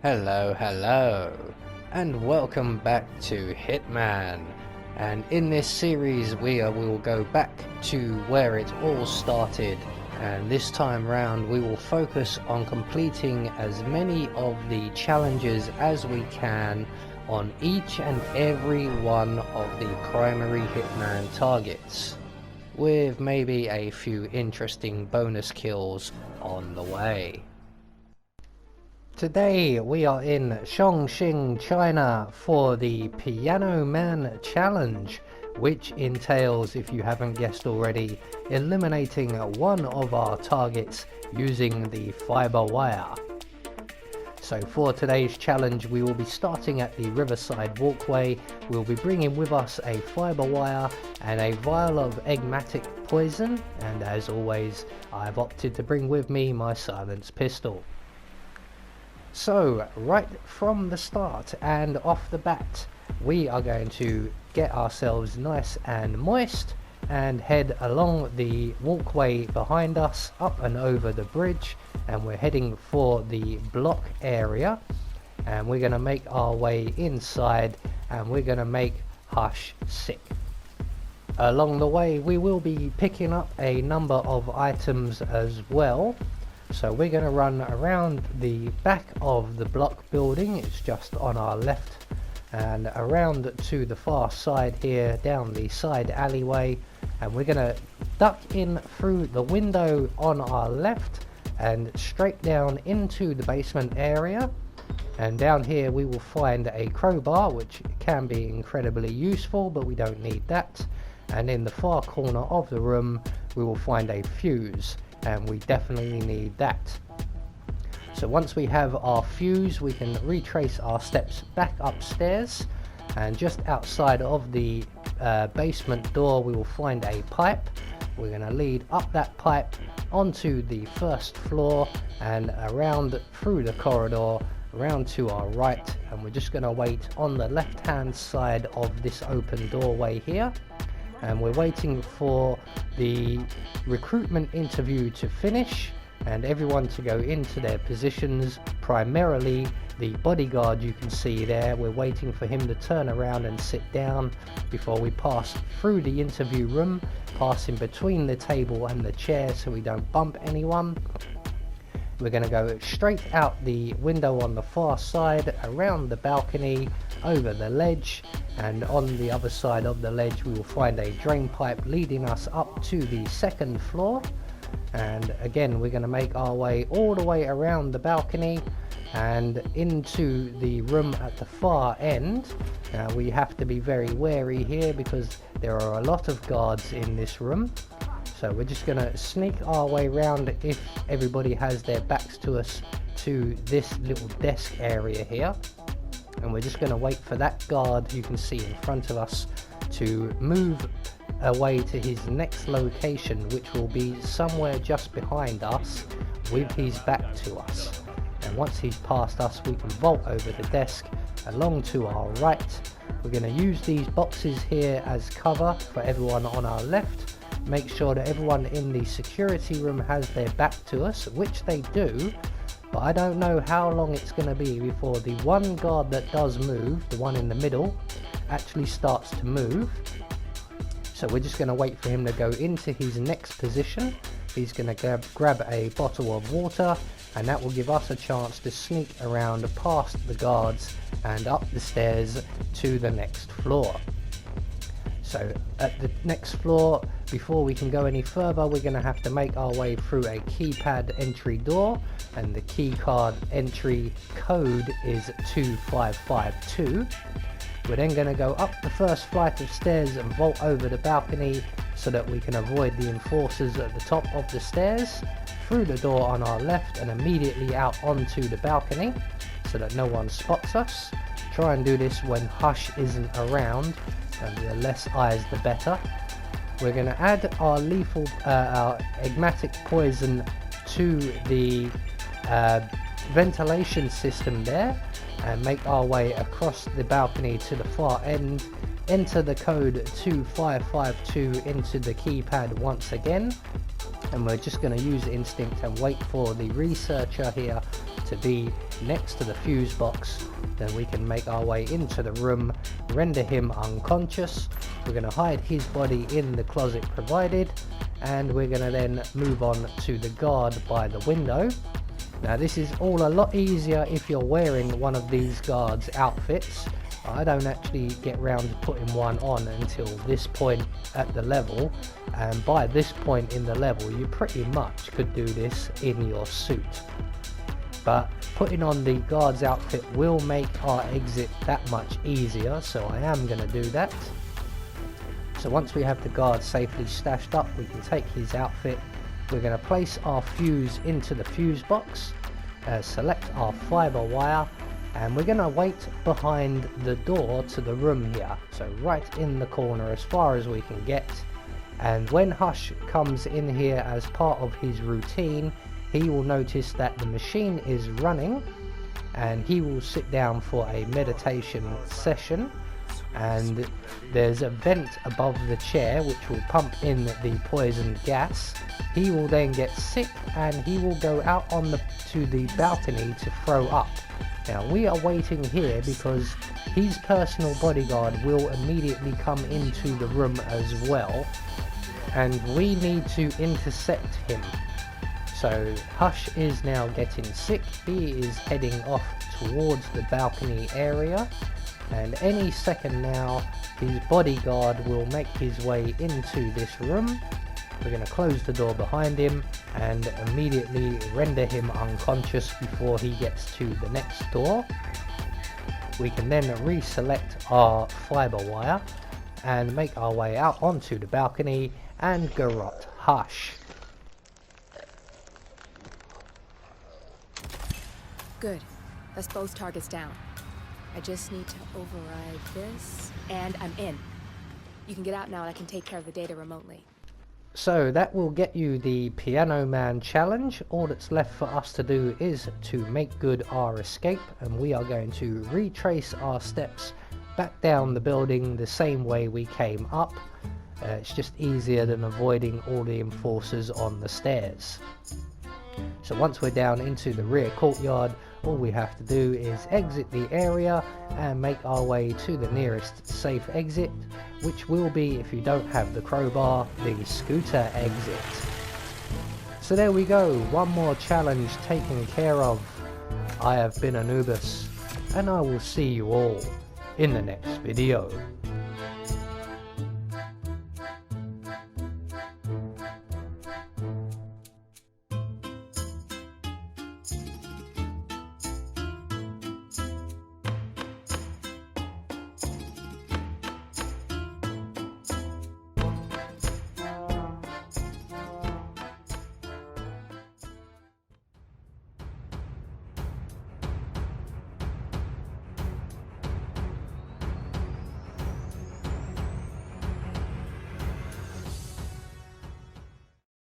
Hello, and welcome back to Hitman. And in this series, we will go back to where it all started. And this time round, we will focus on completing as many of the challenges as we can on each and every one of the primary Hitman targets, with maybe a few interesting bonus kills on the way. Today we are in Chongqing, China for the Piano Man Challenge, which entails, if you haven't guessed already, eliminating one of our targets using the fiber wire. So for today's challenge, we will be starting at the Riverside Walkway. We'll be bringing with us a fiber wire and a vial of eggmatic poison, and as always, I've opted to bring with me my silenced pistol. So, right from the start and off the bat, we are going to get ourselves nice and moist and head along the walkway behind us, up and over the bridge, and we're heading for the block area, and we're going to make our way inside, and we're going to make Hush sick. Along the way, we will be picking up a number of items as well. So we're going to run around the back of the block building, it's just on our left, and around to the far side here, down the side alleyway, and we're going to duck in through the window on our left and straight down into the basement area. And down here we will find a crowbar, which can be incredibly useful, but we don't need that. And in the far corner of the room we will find a fuse, and we definitely need that. So once we have our fuse, we can retrace our steps back upstairs, and just outside of the basement door we will find a pipe. We're going to lead up that pipe onto the first floor and around through the corridor around to our right, and we're just going to wait on the left hand side of this open doorway here. And we're waiting for the recruitment interview to finish and everyone to go into their positions. Primarily the bodyguard, you can see there, we're waiting for him to turn around and sit down before we pass through the interview room, passing between the table and the chair so we don't bump anyone. We're going to go straight out the window on the far side, around the balcony, over the ledge, and on the other side of the ledge we will find a drain pipe leading us up to the second floor. And again, we're going to make our way all the way around the balcony and into the room at the far end. Now we have to be very wary here because there are a lot of guards in this room. So we're just going to sneak our way around, if everybody has their backs to us, to this little desk area here. And we're just going to wait for that guard you can see in front of us to move away to his next location, which will be somewhere just behind us with his back to us. And once he's past us, we can vault over the desk along to our right. We're going to use these boxes here as cover for everyone on our left. Make sure that everyone in the security room has their back to us, which they do, but I don't know how long it's going to be before the one guard that does move, the one in the middle, actually starts to move. So we're just going to wait for him to go into his next position. He's going to grab a bottle of water, and that will give us a chance to sneak around past the guards and up the stairs to the next floor. So at the next floor, before we can go any further, we're going to have to make our way through a keypad entry door, and the keycard entry code is 2552. We're then going to go up the first flight of stairs and vault over the balcony so that we can avoid the enforcers at the top of the stairs, through the door on our left and immediately out onto the balcony so that no one spots us. Try and do this when Hush isn't around, and the less eyes the better. We're going to add our our eggmatic poison to the ventilation system there and make our way across the balcony to the far end, enter the code 2552 into the keypad once again, and we're just going to use instinct and wait for the researcher here to be next to the fuse box. Then we can make our way into the room, render him unconscious. We're going to hide his body in the closet provided, and we're going to then move on to the guard by the window. Now this is all a lot easier if you're wearing one of these guards outfits. I don't actually get round to putting one on until this point at the level, and by this point in the level you pretty much could do this in your suit. But putting on the guard's outfit will make our exit that much easier, so I am going to do that. So once we have the guard safely stashed up, we can take his outfit. We're going to place our fuse into the fuse box, select our fiber wire, and we're going to wait behind the door to the room here, so right in the corner as far as we can get. And when Hush comes in here as part of his routine, he will notice that the machine is running, and he will sit down for a meditation session. And there's a vent above the chair which will pump in the poisoned gas. He will then get sick, and he will go out to the balcony to throw up. Now we are waiting here because his personal bodyguard will immediately come into the room as well, and we need to intercept him. So Hush is now getting sick. He is heading off towards the balcony area, and any second now his bodyguard will make his way into this room. We're going to close the door behind him and immediately render him unconscious before he gets to the next door. We can then reselect our fiber wire and make our way out onto the balcony and garrote Hush. Good. That's both targets down. I just need to override this, and I'm in. You can get out now and I can take care of the data remotely. So that will get you the Piano Man challenge. All that's left for us to do is to make good our escape, and we are going to retrace our steps back down the building the same way we came up. It's just easier than avoiding all the enforcers on the stairs. So once we're down into the rear courtyard, all we have to do is exit the area and make our way to the nearest safe exit, which will be, if you don't have the crowbar, the scooter exit. So there we go, one more challenge taken care of. I have been Anubis, and I will see you all in the next video.